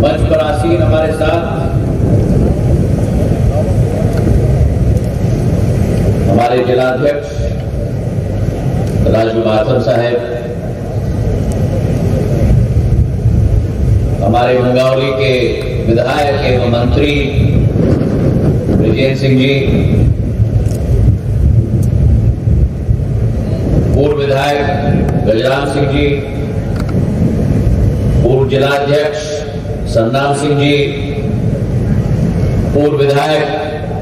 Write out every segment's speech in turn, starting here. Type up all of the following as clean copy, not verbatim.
मंच पर आसीन हमारे साथ हमारे जिलाध्यक्ष राजू माथुर साहब, हमारे मुंगावली के विधायक एवं मंत्री ब्रिजेश सिंह जी, पूर्व विधायक गजराम सिंह जी, पूर्व जिलाध्यक्ष संग्राम सिंह जी, पूर्व विधायक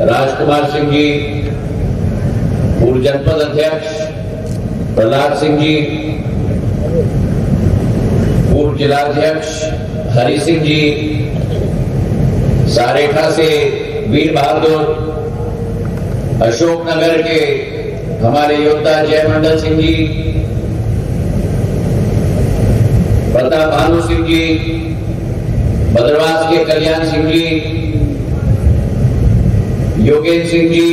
राजकुमार सिंह जी, पूर्व जनपद अध्यक्ष प्रहलाद सिंह जी, पूर्व जिलाध्यक्ष हरि सिंह जी, सारेठा से वीर बहादुर, अशोकनगर के हमारे योद्धा जयमंडल सिंह जी, प्रताप भानु सिंह जी, भद्रवास के कल्याण सिंह जी, योगेंद्र सिंह जी,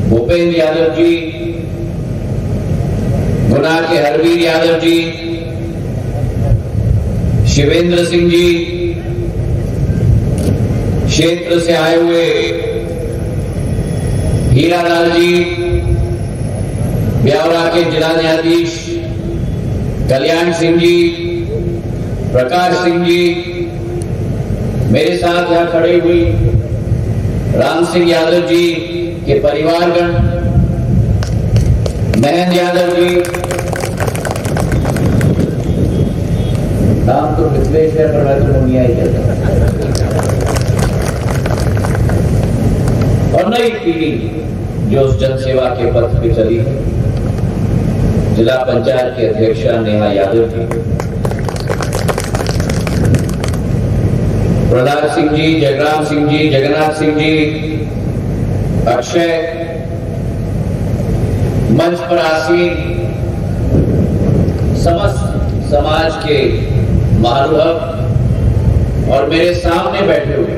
भूपेंद्र यादव जी, गुना के हरवीर यादव जी, शिवेंद्र सिंह जी, क्षेत्र से आए हुए हीरालाल जी, ब्यावरा के जिला न्यायाधीश कल्याण सिंह जी, प्रकाश सिंह जी, मेरे साथ यहां खड़े हुई राम सिंह यादव जी के परिवारगण, महेंद्र यादव जी, नाम तो मिथिलेश है पर मैं तो मुनिया ही कहता, और नई पीढ़ी जो उस जनसेवा के पथ पे चली है, जिला पंचायत के अध्यक्षा नेहा यादव जी, प्रहलाद सिंह जी, जयराम सिंह जी, जगन्नाथ सिंह जी, अक्षय, मंच पर आसीन समस्त समाज के महानुभाव और मेरे सामने बैठे हुए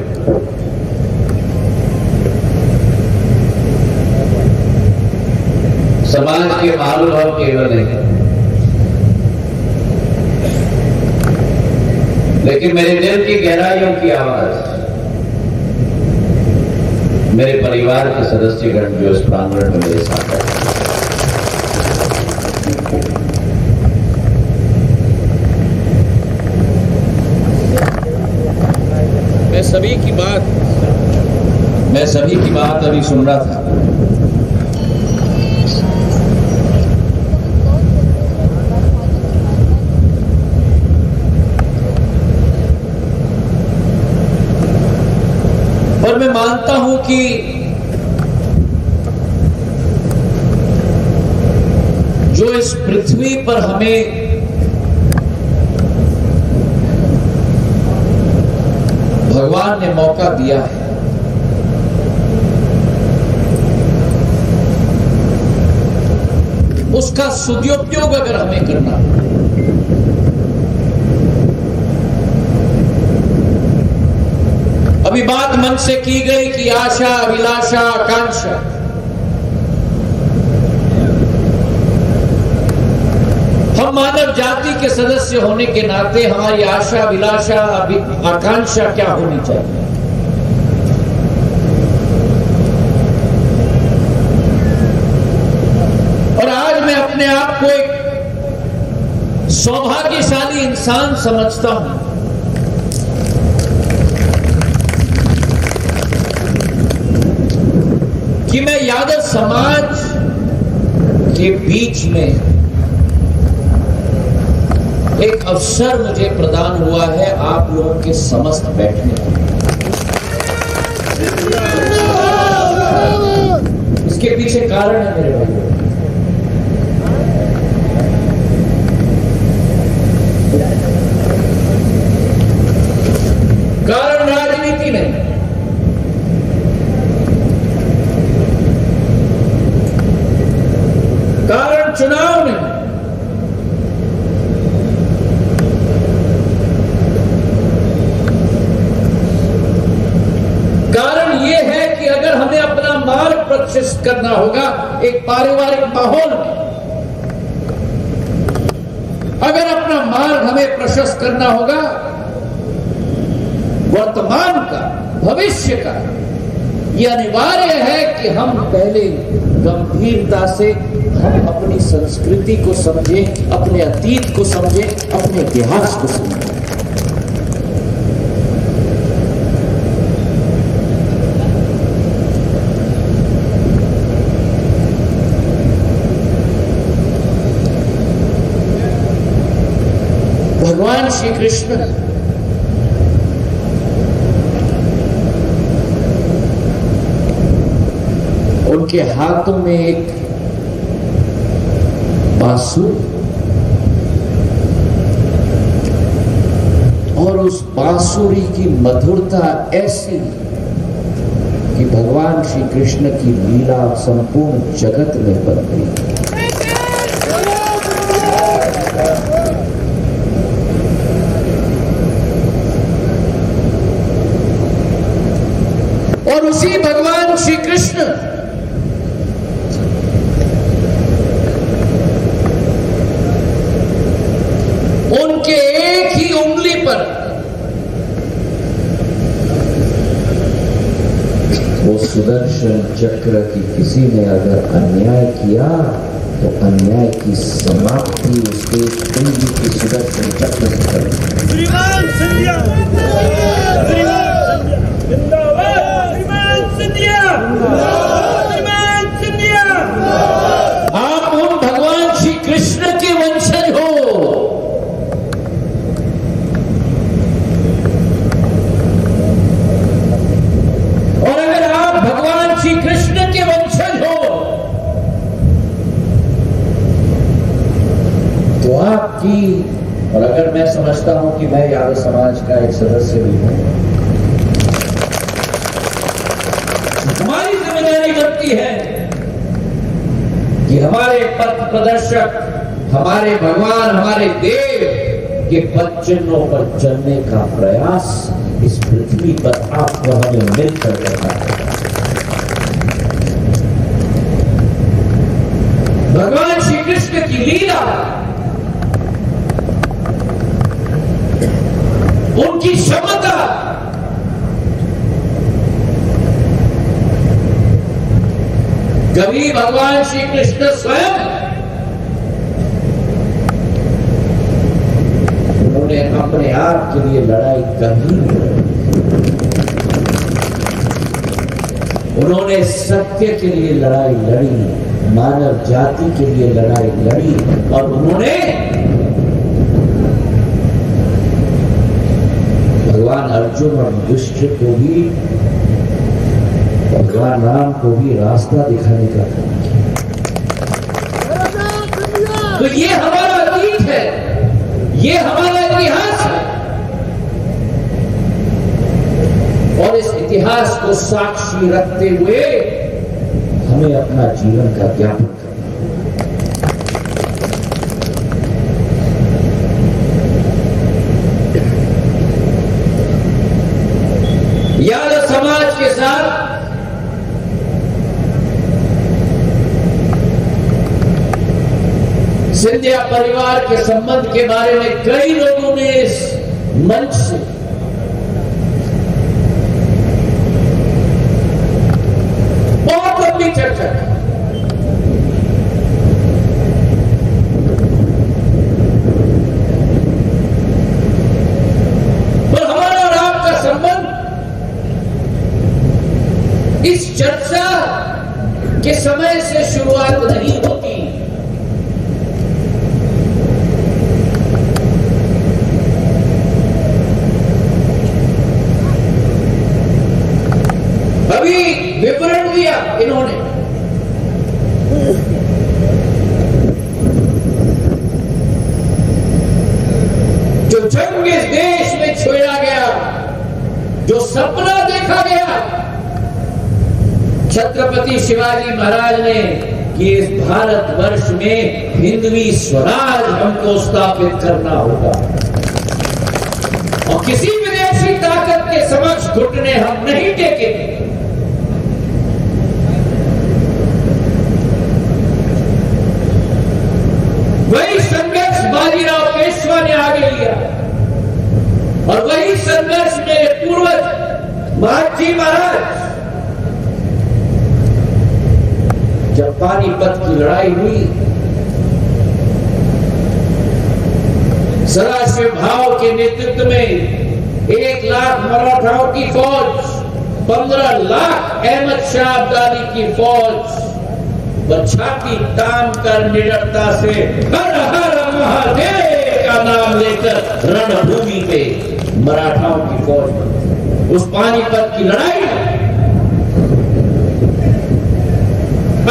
समाज के महानुभाव केवल नहीं, लेकिन मेरे दिल की गहराइयों की आवाज मेरे परिवार के सदस्यगण जो इस प्रांगण में मेरे साथ है, मैं सभी की बात अभी सुन रहा था। और मैं मानता हूं कि जो इस पृथ्वी पर हमें भगवान ने मौका दिया है, उसका सदुपयोग अगर हमें करना है, अभी बात मन से की गई कि आशा, अभिलाषा, आकांक्षा, हम मानव जाति के सदस्य होने के नाते हमारी आशा, अभिलाषा, आकांक्षा क्या होनी चाहिए? और आज मैं अपने आप को एक सौभाग्यशाली इंसान समझता हूं कि मैं यादव समाज के बीच में एक अवसर मुझे प्रदान हुआ है आप लोगों के समस्त बैठने का। इसके पीछे कारण है मेरे भाइयों, कारण राजनीति नहीं, कारण चुनाव नहीं, कारण यह है कि अगर हमें अपना मार्ग प्रशस्त करना होगा एक पारिवारिक माहौल में, अगर अपना मार्ग हमें प्रशस्त करना होगा वर्तमान का, भविष्य का। यह अनिवार्य है कि हम पहले गंभीरता से हम अपनी संस्कृति को समझें, अपने अतीत को समझें, अपने इतिहास को समझें। भगवान श्री कृष्ण उनके हाथों में एक बांसुरी और उस बांसुरी की मधुरता ऐसी कि भगवान श्री कृष्ण की लीला संपूर्ण जगत में बन गई। और उसी भगवान श्री कृष्ण उनके एक ही उंगली पर वो सुदर्शन चक्र की किसी ने अगर अन्याय किया तो अन्याय की समाप्ति उसके उंगली की सुदर्शन चक्र से करेगी। श्रीमान सिंधिया आप उन भगवान श्री कृष्ण के वंशज हो। और अगर आप भगवान श्री कृष्ण के वंशज हो तो आपकी, और अगर मैं समझता हूं कि मैं यादव समाज का एक सदस्य भी हूं, हमारी जिम्मेदारी बनती है कि हमारे पथ प्रदर्शक, हमारे भगवान, हमारे देव के पद चिन्हों पर चलने का प्रयास इस पृथ्वी पर आपको हमें मिलकर करना है। भगवान श्री कृष्ण की लीला, उनकी क्षमता, कभी भगवान श्री कृष्ण स्वयं उन्होंने अपने आप के लिए लड़ाई कभी नहीं लड़ी। उन्होंने सत्य के लिए लड़ाई लड़ी, मानव जाति के लिए लड़ाई लड़ी, और उन्होंने भगवान अर्जुन और युधिष्ठिर को भी, भगवान राम को भी रास्ता दिखाने का काम किया। तो ये हमारा अतीत है, ये हमारा इतिहास है, और इस इतिहास को साक्षी रखते हुए हमें अपना जीवन का ज्ञापन करना है। यादव समाज के साथ सिंधिया परिवार के संबंध के बारे में कई लोगों ने इस मंच से बहुत लंबी चर्चा की। पर हमारा और आपका संबंध इस चर्चा के समय से शुरुआत नहीं होती। अभी विवरण दिया इन्होंने, जो जंग इस देश में छेड़ा गया, जो सपना देखा गया छत्रपति शिवाजी महाराज ने कि इस भारतवर्ष में हिंदवी स्वराज हमको स्थापित करना होगा और किसी विदेशी ताकत के समक्ष घुटने हम नहीं टेकेंगे। वही संघर्ष बाजीराव पेशवा ने आगे लिया और वही संघर्ष मेरे पूर्वज महाजी महाराज, जब पानीपत की लड़ाई हुई, सदाशिव भाव के नेतृत्व में 1 लाख मराठाओं की फौज, 15 लाख अहमद शाह अब्दाली की फौज छाती तान कर निडरता से हर हर महादेव का नाम लेकर रणभूमि पे मराठाओं की फौज उस पानीपत की लड़ाई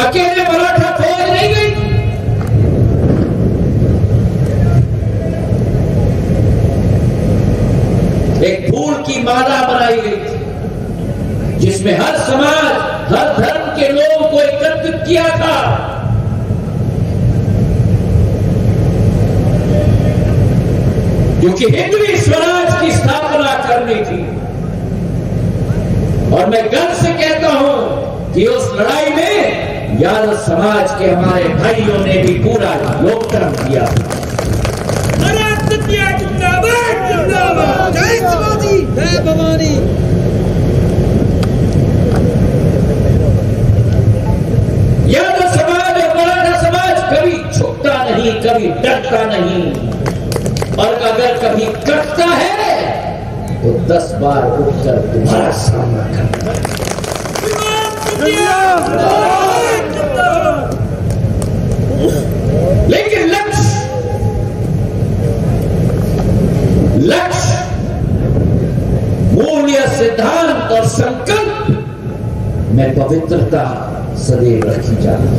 अकेले मराठा फौज नहीं गई, एक फूल की माला बनाई गई थी जिसमें हर समाज, हर धर्म के लोगों को एकत्रित किया था। क्योंकि हिंदवी स्वराज की स्थापना करनी थी। और मैं गर्व से कहता हूं कि उस लड़ाई में यादव समाज के हमारे भाइयों ने भी पूरा योगदान दिया। जय शिवाजी, जय भवानी। यादव समाज और मराठा समाज कभी झुकता नहीं, कभी डरता नहीं, और अगर कभी कटता है तो 10 बार उठकर तुम्हारा सामना करता है। लेकिन लक्ष्य, मूल्य, सिद्धांत और संकल्प में पवित्रता सदैव रखी जाती है।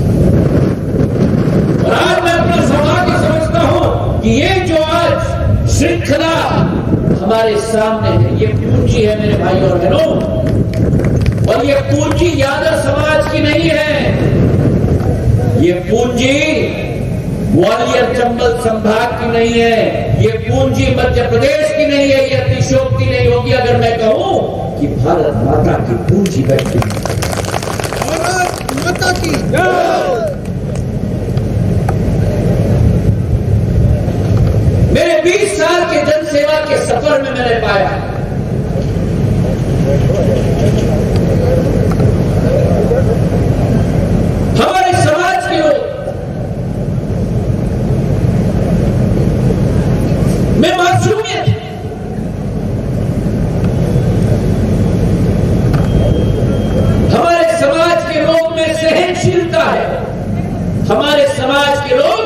और आज मैं अपना सौभाग्य समझता हूं कि ये जो आज श्रृंखला हमारे सामने है, ये पूंजी है मेरे भाई और बहनों। और ये पूंजी यादव समाज की नहीं है, ये पूंजी ग्वालियर चंबल संभाग की नहीं है, ये पूंजी मध्य प्रदेश की नहीं है, ये अतिशोक्ति नहीं होगी अगर मैं कहूं कि भारत माता की पूंजी बैठी है। माता की मेरे 20 साल के जनसेवा के सफर में मैंने पाया हमारे समाज के लोग में मासूमियत, हमारे समाज के लोग में सहनशीलता है, हमारे समाज के लोग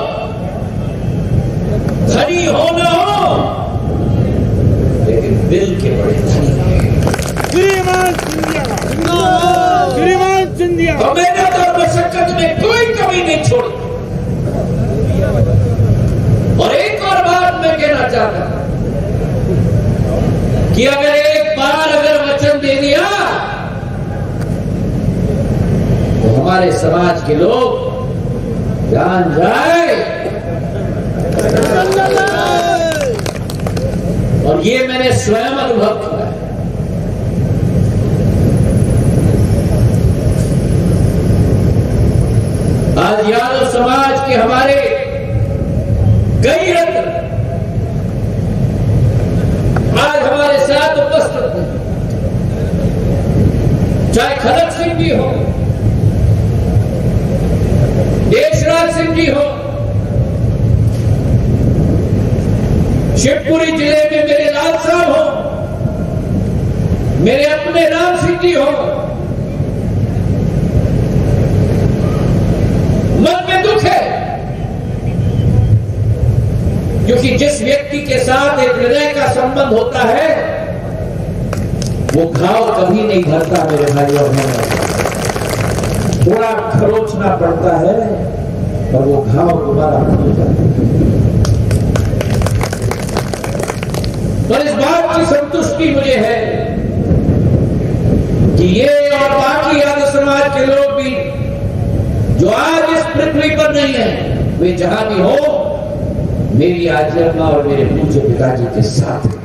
धनी हो न हो लेकिन दिल के बड़े धनी हैं। श्रीमान सिंधिया और मेहनत और मशक्कत में कोई कमी नहीं छोड़ी। और एक और बात मैं कहना चाहता हूं कि अगर एक बार अगर वचन दे दिया तो हमारे समाज के लोग जान जाए। और ये मैंने स्वयं अनुभव किया है। आज यादव समाज के हमारे कई रत्न आज हमारे साथ उपस्थित हैं, चाहे खलक सिंह जी हो, देशराज सिंह जी हो, शिवपुरी जिले में मेरे लाल साहब हो, मेरे अपने राम सिंह जी हो। मन में दुख है क्योंकि जिस व्यक्ति के साथ एक हृदय का संबंध होता है वो घाव कभी नहीं भरता मेरे भाई और बहनों। थोड़ा खरोचना पड़ता है और वो घाव दोबारा खुल जाता है। पर इस बात की संतुष्टि मुझे है कि ये और बाकी यादव समाज के लोग भी जो आज इस पृथ्वी पर नहीं है, वे जहां भी हो मेरी आज्ञा और मेरे पूज्य पिताजी के साथ हैं।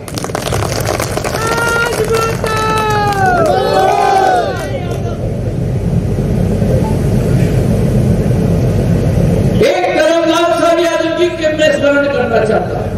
एक तरफ लाल साहब यादव जी के मैं स्मरण करना चाहता हूं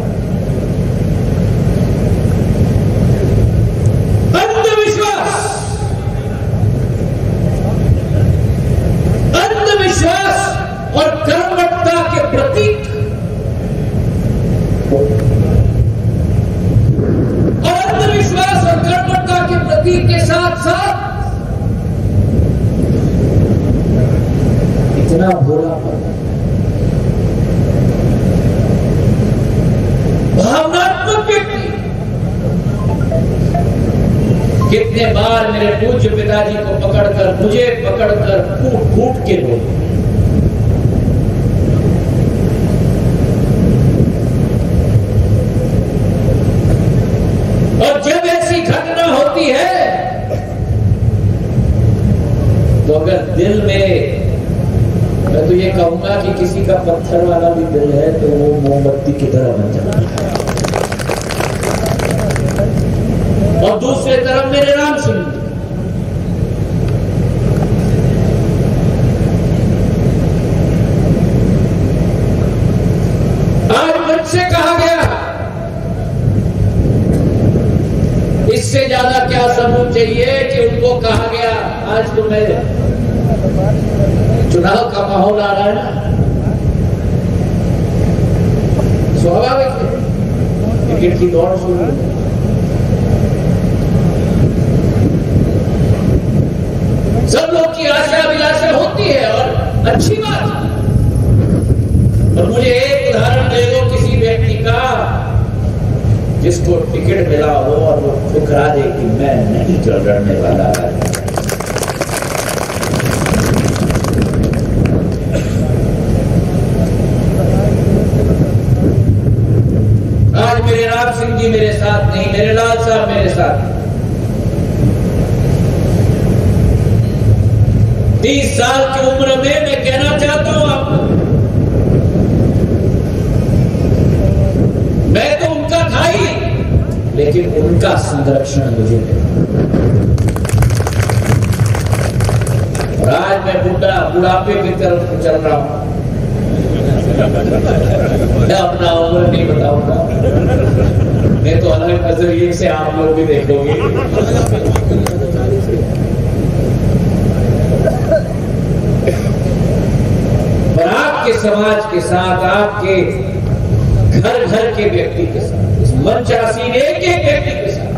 कितने बार मेरे पूज्य पिताजी को पकड़कर, मुझे पकड़कर कूट कूट के बोले। और जब ऐसी घटना होती है तो अगर दिल में, मैं तो ये कहूंगा कि किसी का पत्थर वाला भी दिल है तो वो मोमबत्ती की तरह बन जाता है। और दूसरे तरफ मेरे राम सिंह, आज मुझसे कहा गया, इससे ज्यादा क्या सबूत चाहिए कि उनको कहा गया। आज तो मैं, चुनाव का माहौल आ रहा है ना, स्वाभाविक है, टिकट की दौड़ शुरू। सब लोग की आशा अभिलाषा होती है और अच्छी बात है। और मुझे एक उदाहरण दे दो किसी व्यक्ति का जिसको टिकट मिला हो और वो ठुकरा दे कि मैं नहीं चल लड़ने वाला है। आज मेरे राम सिंह जी मेरे साथ नहीं, मेरे लाल साहब मेरे साथ। 30 साल की उम्र में मैं कहना चाहता हूं आपको, मैं तो उनका था ही, लेकिन उनका संरक्षण मुझे मिला। और आज मैं बुढ़ापे की तरफ चल रहा हूं। मैं अपना उम्र नहीं बताऊंगा, मैं तो अलग नजरिए से आप लोग भी देखोगे। पर आपके समाज के साथ, आपके घर घर के व्यक्ति के साथ, इस मंचासीन एक एक व्यक्ति के साथ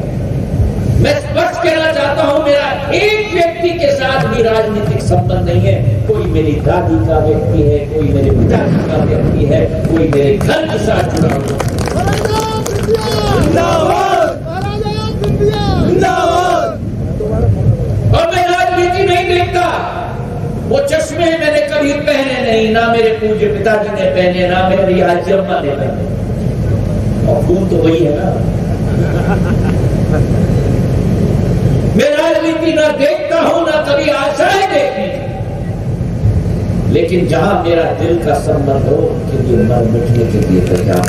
मैं स्पष्ट कहना चाहता हूं, मेरा एक व्यक्ति के साथ भी राजनीतिक संबंध नहीं है। कोई मेरी दादी का व्यक्ति है, कोई मेरे पिताजी का व्यक्ति है, कोई मेरे घर के साथ जुड़ा हुआ। और मैं राजनीति नहीं देखता, वो चश्मे मैंने कभी पहने नहीं, ना मेरे पूज्य पिताजी ने पहने, ना मेरी आजी अम्मा ने पहने। और खून तो वही है ना। मैं राजनीति ना देखता हूं, ना कभी आशाएं देखी, लेकिन जहां मेरा दिल का संबंध हो उनके लिए मर मिटने के लिए तैयार।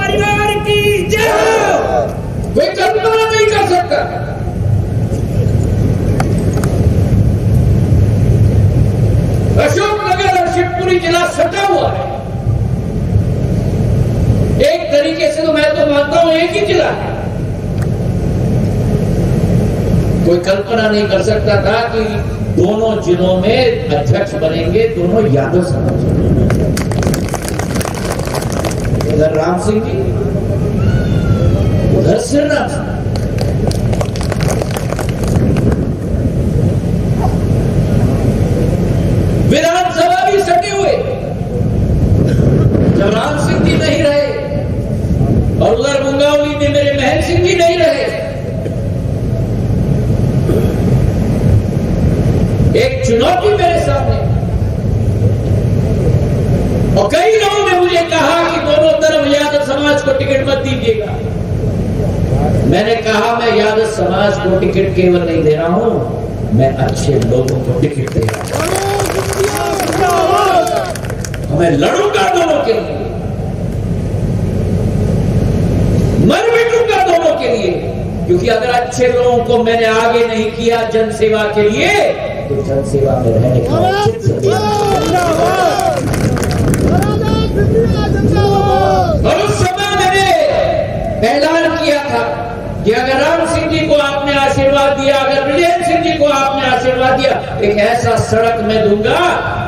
परिवार की जय। कोई कल्पना नहीं कर सकता। अशोकनगर और शिवपुरी जिला सटा हुआ है। एक तरीके से तो मैं तो मानता हूं एक ही जिला है। कोई कल्पना नहीं कर सकता था कि दोनों जिलों में अध्यक्ष बनेंगे दोनों यादव समाज। इधर राम सिंह जी, उधर श्रीराम सिंह। विधानसभा भी सटे हुए। जब राम सिंह जी नहीं रहे और उधर मुंगावली में मेरे महल सिंह जी नहीं रहे, एक चुनौती मेरे सामने। और कई लोगों ने मुझे कहा कि दोनों तरफ यादव समाज को टिकट मत दीजिएगा। मैंने कहा मैं यादव समाज को टिकट केवल नहीं दे रहा हूं, मैं अच्छे लोगों को टिकट दे रहा हूं। मैं लड़ूंगा दोनों के लिए, मर मिटूंगा दोनों के लिए, क्योंकि अगर अच्छे लोगों को मैंने आगे नहीं किया जनसेवा के लिए तो जनसेवा में रहने का और उस समय मैंने ऐलान किया था कि अगर राम सिंह जी को आपने आशीर्वाद दिया, अगर विजय सिंह जी को आपने आशीर्वाद दिया, एक ऐसा सड़क मैं दूंगा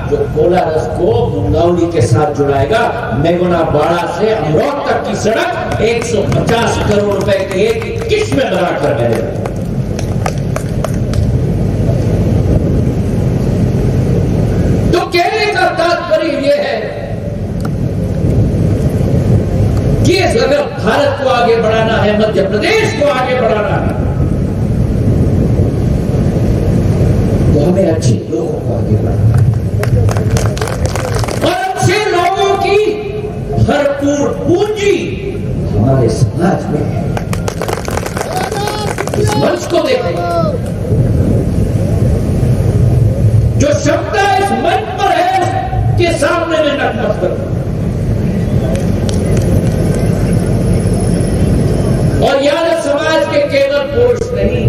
जो कोलारस को मुंगावली के साथ जुड़ाएगा। मेगुना बाड़ा से अमरोह तक की सड़क 150 करोड़ रुपए की एक किस्त में बनाकर मैंने। तो कहने का तात्पर्य यह है कि इस अगर भारत को आगे बढ़ाना है, मध्य प्रदेश को आगे बढ़ाना है, तो हमें अच्छे लोगों को आगे बढ़ाना है और अच्छे लोगों की भरपूर पूंजी हमारे समाज में है। इस मंच को देखें, जो क्षमता इस मंच पर है के सामने में नतमस्तक, और यादव समाज के केवल पुरुष नहीं,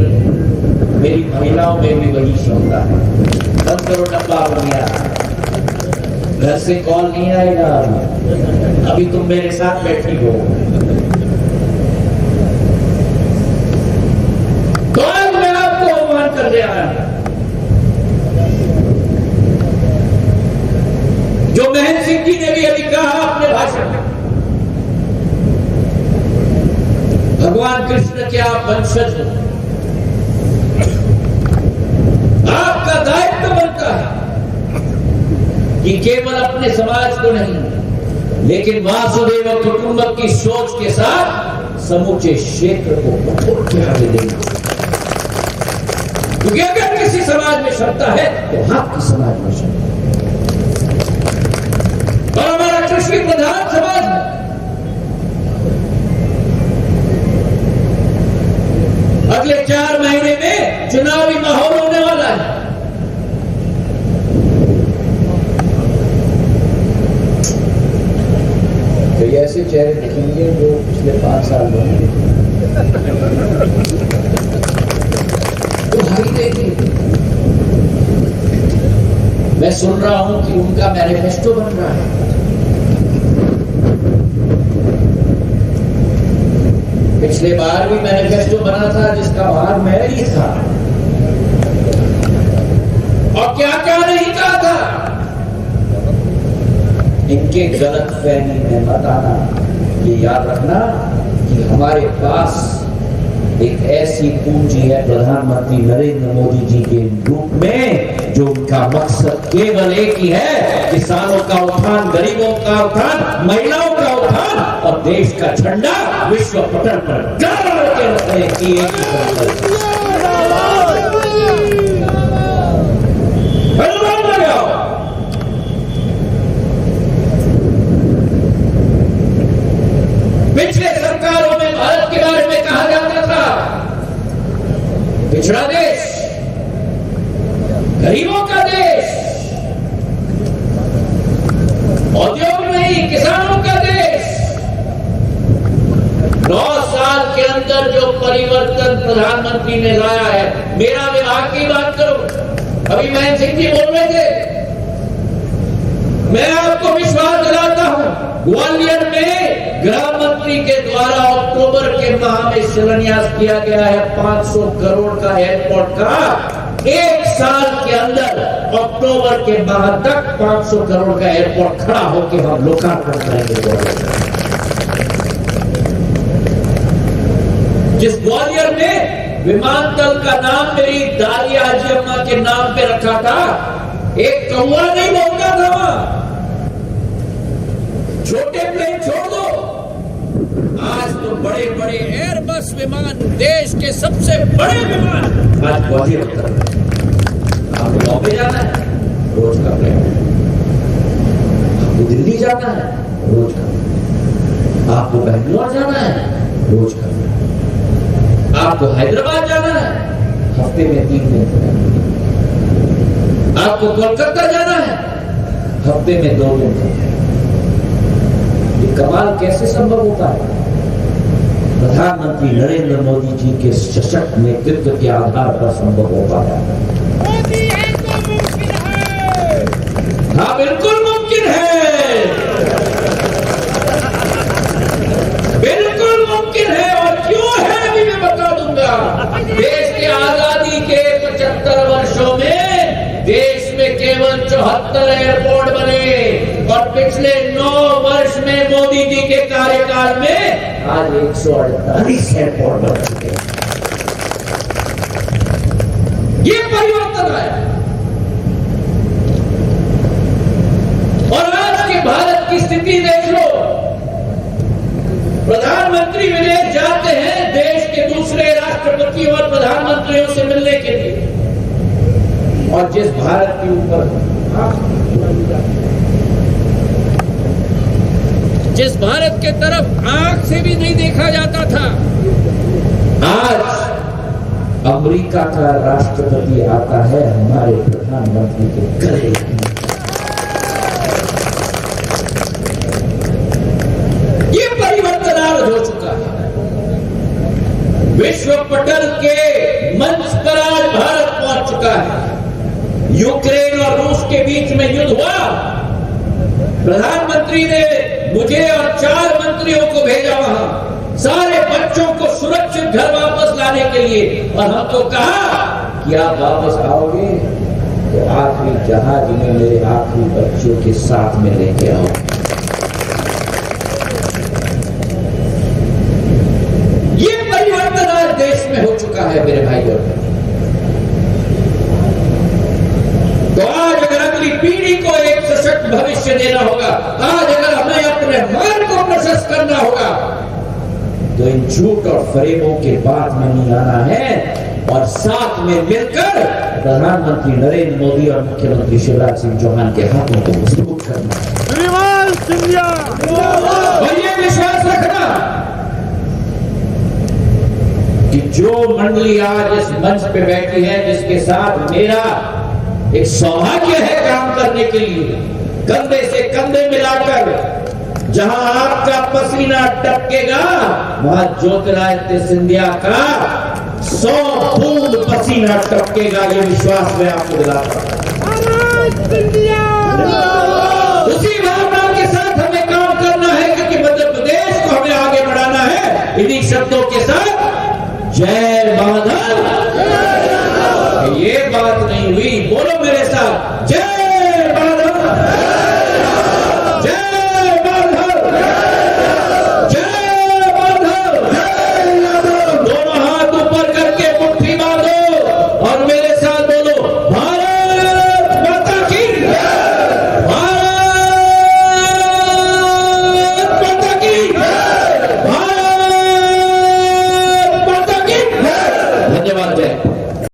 मेरी महिलाओं में भी वही क्षमता है। बंद करो डब्बा बनिया, घर से कॉल नहीं आएगा, अभी तुम मेरे साथ बैठी हो। तो आज मैं आपको आह्वान कर रहा हूं, जो महेंद्र सिंह जी ने भी अभी कहा अपने भाषण में, भगवान कृष्ण के आप वंशज हो, आपका दायित्व बनता है कि केवल अपने समाज को नहीं, लेकिन वासुदेव कुटुंबक की सोच के साथ समूचे क्षेत्र को उठा के आगे देना। क्योंकि अगर किसी समाज में क्षमता है तो आपके समाज में क्षमता है। और हमारा कृषि प्रधान समाज है, अगले 4 महीने में चुनावी माहौल होने वाला है। तो ऐसे चेहरे दिखेंगे जो पिछले 5 साल में तो भाई देखिए, मैं सुन रहा हूं कि उनका मैनिफेस्टो बन रहा है। पिछले बार भी मैनिफेस्टो बना था जिसका भार मैं ही था, और क्या क्या नहीं कहा था। इनके गलत फहमी में मत आना, ये याद रखना कि हमारे पास एक ऐसी पूंजी है प्रधानमंत्री नरेंद्र मोदी जी के रूप में, जो उनका मकसद केवल एक ही है, किसानों का उत्थान, गरीबों का उत्थान, महिलाओं का उत्थान और देश का झंडा विश्व पटल पर गाड़ के रखने की एक ही पिछले सरकारों में भारत के बारे में कहा जाता था पिछड़ा देश, गरीबों का देश, औद्योग नहीं किसानों का देश। 9 साल के अंदर जो परिवर्तन प्रधानमंत्री ने लाया है, मेरा विभाग की बात करो, अभी महेंद्र सिंह जी बोल रहे थे, मैं आपको विश्वास दिलाता हूं, ग्वालियर में गृह मंत्री के द्वारा अक्टूबर के माह में शिलान्यास किया गया है 500 करोड़ का एयरपोर्ट का। 1 साल के अंदर अक्टूबर के माह तक 500 करोड़ का एयरपोर्ट खड़ा होकर हम लोकार्पण करेंगे। जिस ग्वालियर में विमानतल का नाम मेरी दादी आजी अम्मा के नाम पे रखा था, एक कौवा नहीं बोलता था वहां। छोटे प्लेन छोड़ दो, आज तो बड़े बड़े एयरबस विमान, देश के सबसे बड़े विमान आज ग्वालियर उतर रहे हैं। आपको बॉम्बे जाना है, रोज का प्लेन। आपको दिल्ली जाना है, रोज का प्लेन। आपको बेंगलोर जाना है, रोज का प्लेन। आपको हैदराबाद जाना है, हफ्ते में 3 दिन। आपको कोलकाता जाना है, हफ्ते में 2 दिन। ये कमाल कैसे संभव होता है? प्रधानमंत्री नरेंद्र मोदी जी के सशक्त नेतृत्व के आधार पर संभव हो पाया। मोदी है तो मुमकिन है। हाँ बिल्कुल मुमकिन है, बिल्कुल मुमकिन है। और क्यों है अभी मैं बता दूंगा। देश के आजादी के 75 वर्षों में देश में केवल 74 एयरपोर्ट बने, और पिछले 9 वर्ष में मोदी जी के कार्यकाल में आज 148 एयरपोर्ट बन चुके हैं। ये परिवर्तन आया। और आज के भारत की स्थिति देख लो, प्रधानमंत्री विदेश जाते हैं देश के दूसरे राष्ट्रपतियों और प्रधानमंत्रियों से मिलने के लिए, और जिस भारत के ऊपर जिस भारत के तरफ आंख से भी नहीं देखा जाता था, आज अमेरिका का राष्ट्रपति आता है हमारे प्रधानमंत्री के गले। ये परिवर्तन आज हो चुका है। विश्व पटल के मंच पर आज भारत पहुंच चुका है। यूक्रेन और रूस के बीच में युद्ध हुआ, प्रधानमंत्री ने मुझे और 4 मंत्रियों को भेजा वहां सारे बच्चों को सुरक्षित घर वापस लाने के लिए, और हमको कहा कि आप वापस आओगे तो आखिरी जहाज में मेरे आखिरी बच्चों के साथ में लेके आओ। ये परिवर्तन आज देश में हो चुका है मेरे भाइयों। तो आज अगर अगली पीढ़ी को एक सशक्त भविष्य देना होगा, आज अगर हमें अपने मार्ग को प्रशस्त करना होगा, तो इन झूठ और फरेबों के बाद में नहीं आना है और साथ में मिलकर प्रधानमंत्री नरेंद्र मोदी और मुख्यमंत्री शिवराज सिंह चौहान के हाथों को मजबूत करना है। और ये विश्वास रखना कि जो मंडली आज इस मंच पे बैठी है, जिसके साथ मेरा एक सौभाग्य है काम करने के लिए, कंधे से कंधे मिलाकर जहां आपका पसीना टपकेगा वहां ज्योतिरादित्य सिंधिया का 100 बूंद पसीना टपकेगा, ये विश्वास मैं आपको दिलाता हूं। उसी भावना के साथ हमें काम करना है, क्योंकि मध्य प्रदेश को हमें आगे बढ़ाना है। इन्हीं शब्दों के साथ जय माधव। ये बात नहीं हुई, बोलो मेरे साथ, जय माधव, जय माधव, जय माधव। दोनों हाथ ऊपर करके मुट्ठी बांधो और मेरे साथ बोलो, भारत माता की, भारत माता की, भारत माता की। धन्यवाद। जय